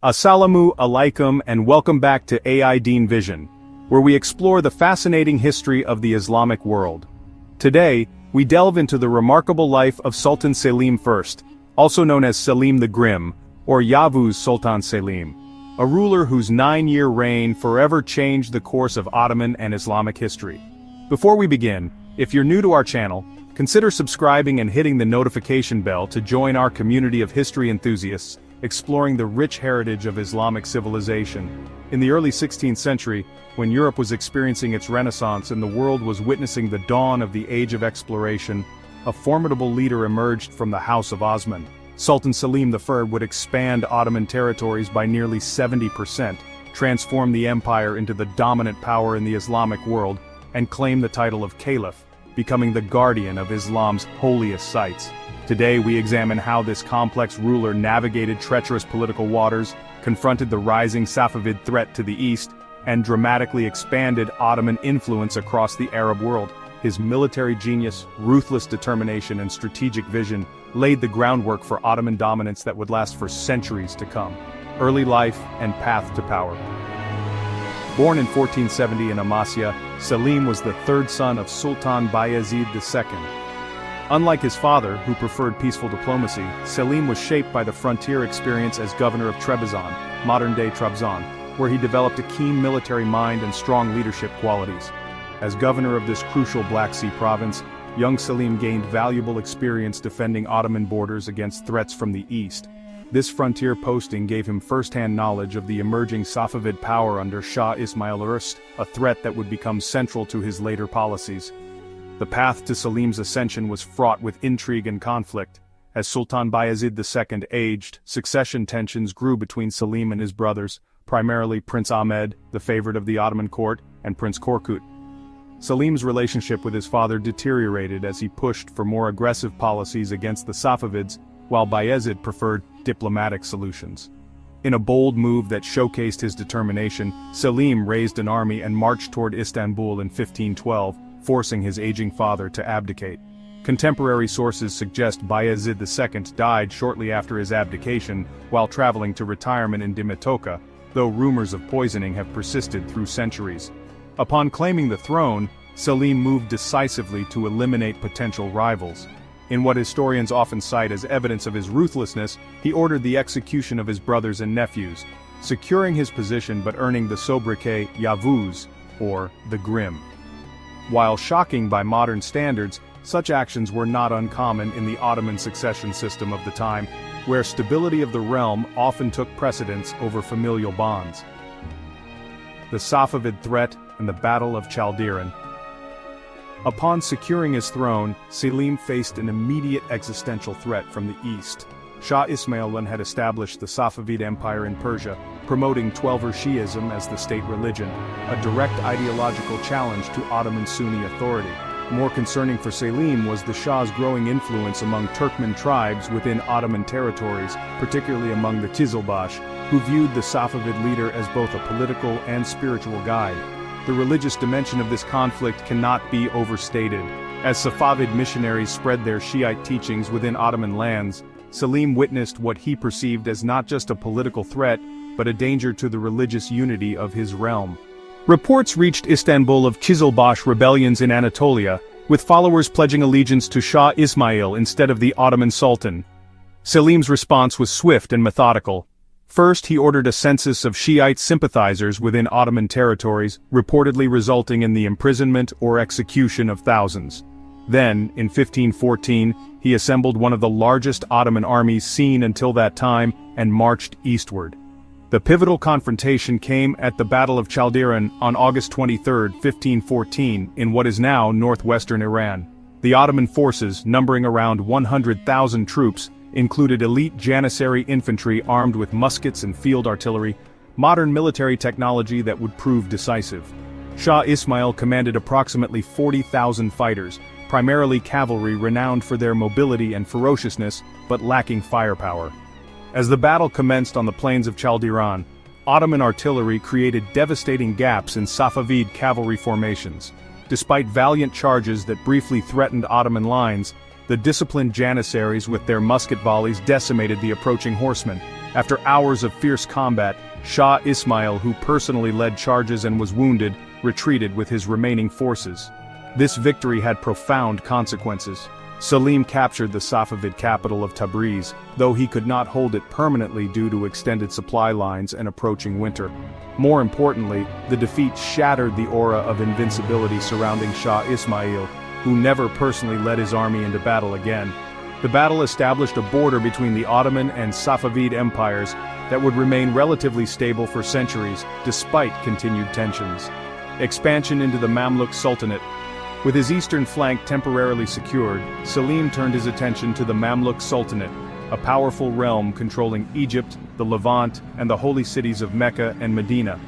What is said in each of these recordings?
Assalamu alaikum and welcome back to AI Deen Vision, where we explore the fascinating history of the Islamic world. Today, we delve into the remarkable life of Sultan Selim I, also known as Selim the Grim, or Yavuz Sultan Selim, a ruler whose 9-year reign forever changed the course of Ottoman and Islamic history. Before we begin, if you're new to our channel, consider subscribing and hitting the notification bell to join our community of history enthusiasts, exploring the rich heritage of Islamic civilization. In the early 16th century, when Europe was experiencing its renaissance and the world was witnessing the dawn of the Age of Exploration, a formidable leader emerged from the House of Osman. Sultan Selim I would expand Ottoman territories by nearly 70%, transform the empire into the dominant power in the Islamic world, and claim the title of Caliph, becoming the guardian of Islam's holiest sites. Today we examine how this complex ruler navigated treacherous political waters, confronted the rising Safavid threat to the east, and dramatically expanded Ottoman influence across the Arab world. His military genius, ruthless determination and strategic vision laid the groundwork for Ottoman dominance that would last for centuries to come. Early life and path to power. Born in 1470 in Amasya, Selim was the third son of Sultan Bayezid II. Unlike his father, who preferred peaceful diplomacy, Selim was shaped by the frontier experience as governor of Trebizond, modern-day Trabzon, where he developed a keen military mind and strong leadership qualities. As governor of this crucial Black Sea province, young Selim gained valuable experience defending Ottoman borders against threats from the east. This frontier posting gave him first-hand knowledge of the emerging Safavid power under Shah Ismail I, a threat that would become central to his later policies. The path to Selim's ascension was fraught with intrigue and conflict. As Sultan Bayezid II aged, succession tensions grew between Selim and his brothers, primarily Prince Ahmed, the favorite of the Ottoman court, and Prince Korkut. Selim's relationship with his father deteriorated as he pushed for more aggressive policies against the Safavids, while Bayezid preferred diplomatic solutions. In a bold move that showcased his determination, Selim raised an army and marched toward Istanbul in 1512, forcing his aging father to abdicate. Contemporary sources suggest Bayezid II died shortly after his abdication while traveling to retirement in Dimitoka, though rumors of poisoning have persisted through centuries. Upon claiming the throne, Selim moved decisively to eliminate potential rivals. In what historians often cite as evidence of his ruthlessness, he ordered the execution of his brothers and nephews, securing his position but earning the sobriquet Yavuz, or the Grim. While shocking by modern standards, such actions were not uncommon in the Ottoman succession system of the time, where stability of the realm often took precedence over familial bonds. The Safavid threat and the Battle of Chaldiran. Upon securing his throne, Selim faced an immediate existential threat from the east. Shah Ismail had established the Safavid Empire in Persia, promoting Twelver Shi'ism as the state religion, a direct ideological challenge to Ottoman Sunni authority. More concerning for Selim was the Shah's growing influence among Turkmen tribes within Ottoman territories, particularly among the Qizilbash, who viewed the Safavid leader as both a political and spiritual guide. The religious dimension of this conflict cannot be overstated. As Safavid missionaries spread their Shiite teachings within Ottoman lands, Selim witnessed what he perceived as not just a political threat, but a danger to the religious unity of his realm. Reports reached Istanbul of Qizilbash rebellions in Anatolia, with followers pledging allegiance to Shah Ismail instead of the Ottoman Sultan. Selim's response was swift and methodical. First, he ordered a census of Shiite sympathizers within Ottoman territories, reportedly resulting in the imprisonment or execution of thousands. Then, in 1514, he assembled one of the largest Ottoman armies seen until that time and marched eastward. The pivotal confrontation came at the Battle of Chaldiran on August 23, 1514, in what is now northwestern Iran. The Ottoman forces, numbering around 100,000 troops, included elite Janissary infantry armed with muskets and field artillery, modern military technology that would prove decisive. Shah Ismail commanded approximately 40,000 fighters, primarily cavalry renowned for their mobility and ferociousness, but lacking firepower. As the battle commenced on the plains of Chaldiran, Ottoman artillery created devastating gaps in Safavid cavalry formations. Despite valiant charges that briefly threatened Ottoman lines, the disciplined Janissaries with their musket volleys decimated the approaching horsemen. After hours of fierce combat, Shah Ismail, who personally led charges and was wounded, retreated with his remaining forces. This victory had profound consequences. Selim captured the Safavid capital of Tabriz, though he could not hold it permanently due to extended supply lines and approaching winter. More importantly, the defeat shattered the aura of invincibility surrounding Shah Ismail, who never personally led his army into battle again. The battle established a border between the Ottoman and Safavid empires that would remain relatively stable for centuries, despite continued tensions. Expansion into the Mamluk Sultanate. With his eastern flank temporarily secured, Selim turned his attention to the Mamluk Sultanate, a powerful realm controlling Egypt, the Levant, and the holy cities of Mecca and Medina.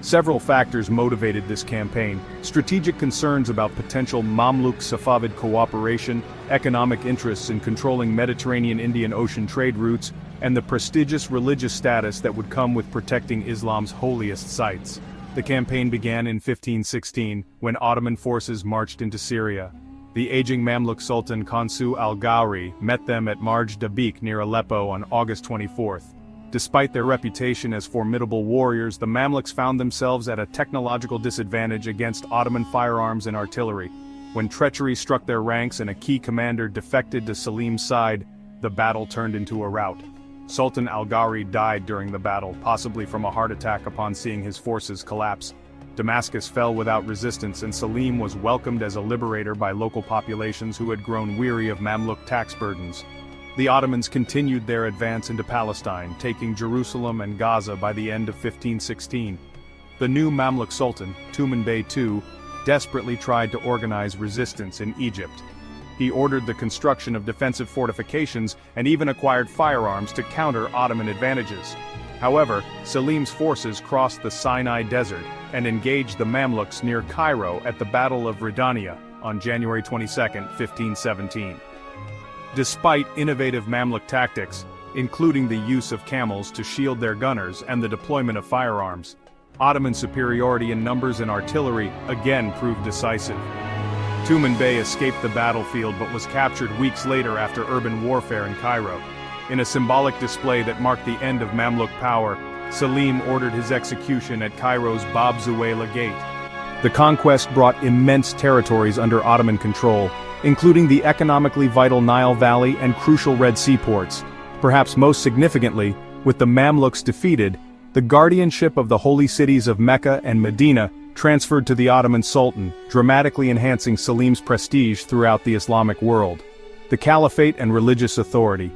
Several factors motivated this campaign: strategic concerns about potential Mamluk-Safavid cooperation, economic interests in controlling Mediterranean-Indian Ocean trade routes, and the prestigious religious status that would come with protecting Islam's holiest sites. The campaign began in 1516, when Ottoman forces marched into Syria. The aging Mamluk Sultan Qansu al-Ghauri met them at Marj Dabiq near Aleppo on August 24. Despite their reputation as formidable warriors, the Mamluks found themselves at a technological disadvantage against Ottoman firearms and artillery. When treachery struck their ranks and a key commander defected to Selim's side, the battle turned into a rout. Sultan al-Ghauri died during the battle, possibly from a heart attack upon seeing his forces collapse. Damascus fell without resistance, and Selim was welcomed as a liberator by local populations who had grown weary of Mamluk tax burdens. The Ottomans continued their advance into Palestine, taking Jerusalem and Gaza by the end of 1516. The new Mamluk Sultan, Tumen Bey II, desperately tried to organize resistance in Egypt. He ordered the construction of defensive fortifications and even acquired firearms to counter Ottoman advantages. However, Selim's forces crossed the Sinai Desert and engaged the Mamluks near Cairo at the Battle of Ridania on January 22, 1517. Despite innovative Mamluk tactics, including the use of camels to shield their gunners and the deployment of firearms, Ottoman superiority in numbers and artillery again proved decisive. Tumen Bey escaped the battlefield but was captured weeks later after urban warfare in Cairo. In a symbolic display that marked the end of Mamluk power, Selim ordered his execution at Cairo's Bab Zuwayla Gate. The conquest brought immense territories under Ottoman control, including the economically vital Nile Valley and crucial Red Sea ports. Perhaps most significantly, with the Mamluks defeated, the guardianship of the holy cities of Mecca and Medina transferred to the Ottoman Sultan, dramatically enhancing Selim's prestige throughout the Islamic world. The Caliphate and religious authority.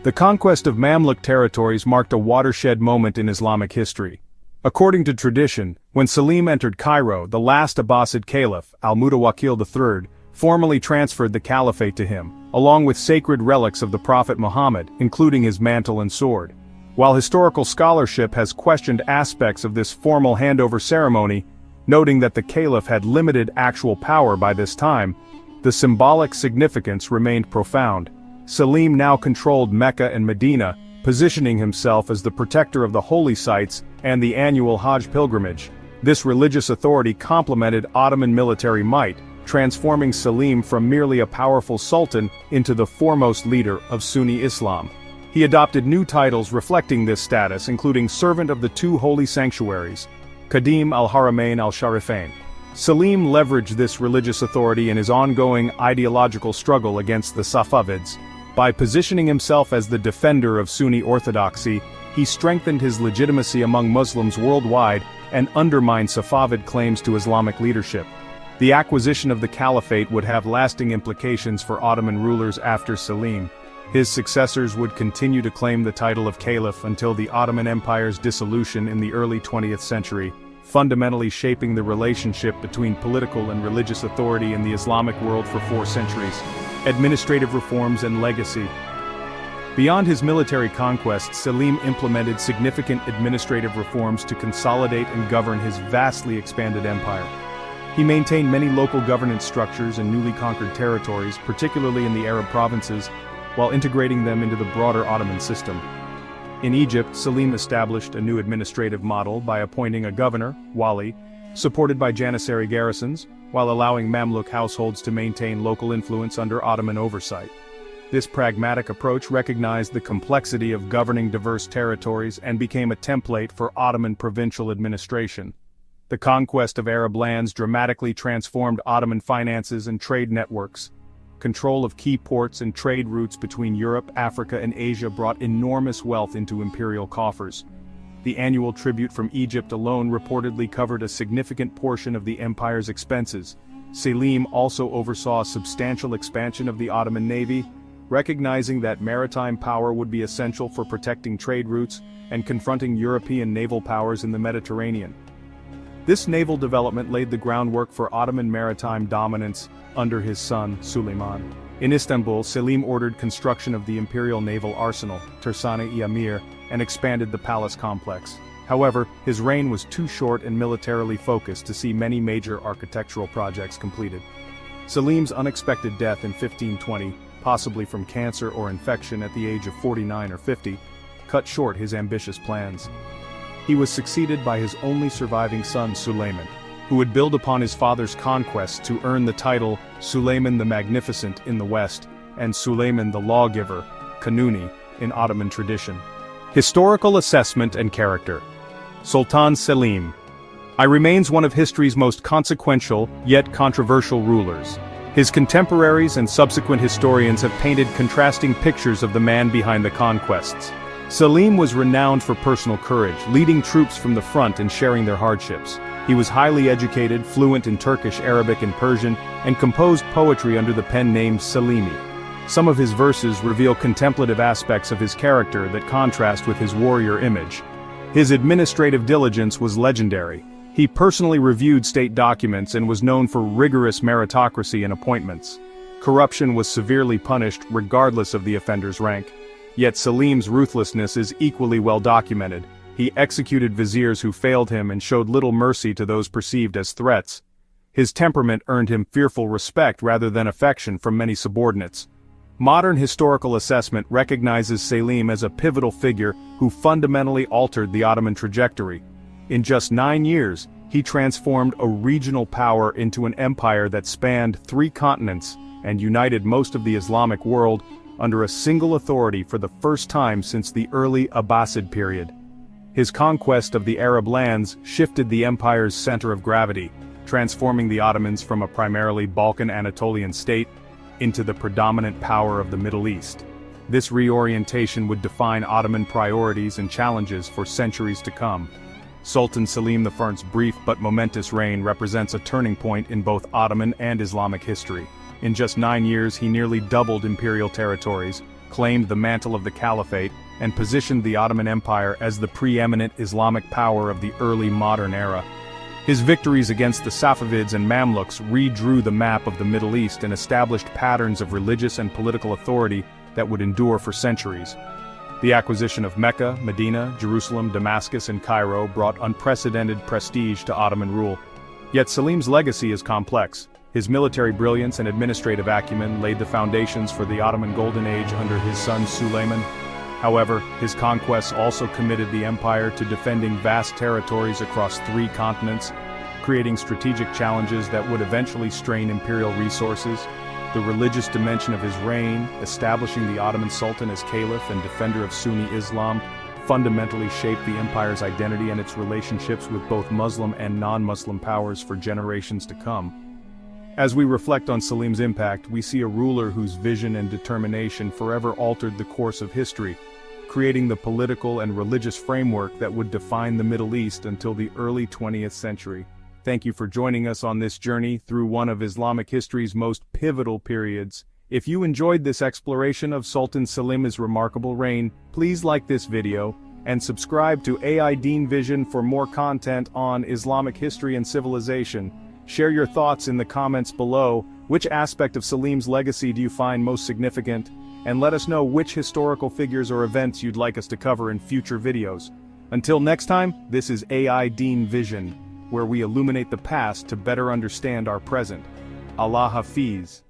The conquest of Mamluk territories marked a watershed moment in Islamic history. According to tradition, when Selim entered Cairo, the last Abbasid Caliph, al-Mutawakkil III, formally transferred the Caliphate to him, along with sacred relics of the Prophet Muhammad, including his mantle and sword. While historical scholarship has questioned aspects of this formal handover ceremony, noting that the Caliph had limited actual power by this time, the symbolic significance remained profound. Selim now controlled Mecca and Medina, positioning himself as the protector of the holy sites and the annual Hajj pilgrimage. This religious authority complemented Ottoman military might, transforming Selim from merely a powerful sultan into the foremost leader of Sunni Islam. He adopted new titles reflecting this status, including Servant of the Two Holy Sanctuaries, Qadim al-Haramain al-Sharifain. Selim leveraged this religious authority in his ongoing ideological struggle against the Safavids. By positioning himself as the defender of Sunni orthodoxy, he strengthened his legitimacy among Muslims worldwide and undermined Safavid claims to Islamic leadership. The acquisition of the Caliphate would have lasting implications for Ottoman rulers after Selim. His successors would continue to claim the title of Caliph until the Ottoman Empire's dissolution in the early 20th century, fundamentally shaping the relationship between political and religious authority in the Islamic world for 4 centuries. Administrative reforms and legacy. Beyond his military conquests, Selim implemented significant administrative reforms to consolidate and govern his vastly expanded empire. He maintained many local governance structures in newly conquered territories, particularly in the Arab provinces, while integrating them into the broader Ottoman system. In Egypt, Selim established a new administrative model by appointing a governor, wali, supported by Janissary garrisons, while allowing Mamluk households to maintain local influence under Ottoman oversight. This pragmatic approach recognized the complexity of governing diverse territories and became a template for Ottoman provincial administration. The conquest of Arab lands dramatically transformed Ottoman finances and trade networks. Control of key ports and trade routes between Europe, Africa, and Asia brought enormous wealth into imperial coffers. The annual tribute from Egypt alone reportedly covered a significant portion of the empire's expenses. Selim also oversaw a substantial expansion of the Ottoman navy, recognizing that maritime power would be essential for protecting trade routes and confronting European naval powers in the Mediterranean. This naval development laid the groundwork for Ottoman maritime dominance under his son, Suleiman. In Istanbul, Selim ordered construction of the imperial naval arsenal, Tersane-i Amir, and expanded the palace complex. However, his reign was too short and militarily focused to see many major architectural projects completed. Selim's unexpected death in 1520, possibly from cancer or infection at the age of 49 or 50, cut short his ambitious plans. He was succeeded by his only surviving son Suleiman, who would build upon his father's conquests to earn the title Suleiman the Magnificent in the West, and Suleiman the Lawgiver, Kanuni, in Ottoman tradition. Historical assessment and character. Sultan Selim I remains one of history's most consequential, yet controversial rulers. His contemporaries and subsequent historians have painted contrasting pictures of the man behind the conquests. Selim was renowned for personal courage, leading troops from the front and sharing their hardships. He was highly educated, fluent in Turkish, Arabic, and Persian, and composed poetry under the pen name Selimi. Some of his verses reveal contemplative aspects of his character that contrast with his warrior image. His administrative diligence was legendary. He personally reviewed state documents and was known for rigorous meritocracy in appointments. Corruption was severely punished regardless of the offender's rank. Yet Selim's ruthlessness is equally well documented. He executed viziers who failed him and showed little mercy to those perceived as threats. His temperament earned him fearful respect rather than affection from many subordinates. Modern historical assessment recognizes Selim as a pivotal figure who fundamentally altered the Ottoman trajectory. In just 9 years, he transformed a regional power into an empire that spanned 3 continents and united most of the Islamic world under a single authority for the first time since the early Abbasid period. His conquest of the Arab lands shifted the empire's center of gravity, transforming the Ottomans from a primarily Balkan-Anatolian state into the predominant power of the Middle East. This reorientation would define Ottoman priorities and challenges for centuries to come. Sultan Selim I's brief but momentous reign represents a turning point in both Ottoman and Islamic history. In just 9 years, he nearly doubled imperial territories, claimed the mantle of the Caliphate, and positioned the Ottoman Empire as the preeminent Islamic power of the early modern era. His victories against the Safavids and Mamluks redrew the map of the Middle East and established patterns of religious and political authority that would endure for centuries. The acquisition of Mecca, Medina, Jerusalem, Damascus, and Cairo brought unprecedented prestige to Ottoman rule. Yet Selim's legacy is complex. His military brilliance and administrative acumen laid the foundations for the Ottoman Golden Age under his son Suleiman. However, his conquests also committed the empire to defending vast territories across 3 continents, creating strategic challenges that would eventually strain imperial resources. The religious dimension of his reign, establishing the Ottoman Sultan as Caliph and defender of Sunni Islam, fundamentally shaped the empire's identity and its relationships with both Muslim and non-Muslim powers for generations to come. As we reflect on Selim's impact, we see a ruler whose vision and determination forever altered the course of history, creating the political and religious framework that would define the Middle East until the early 20th century. Thank you for joining us on this journey through one of Islamic history's most pivotal periods. If you enjoyed this exploration of Sultan Selim's remarkable reign, please like this video and subscribe to AI Deen Vision for more content on Islamic history and civilization. Share your thoughts in the comments below. Which aspect of Selim's legacy do you find most significant? And let us know which historical figures or events you'd like us to cover in future videos. Until next time, this is AI Deen Vision, where we illuminate the past to better understand our present. Allah Hafiz.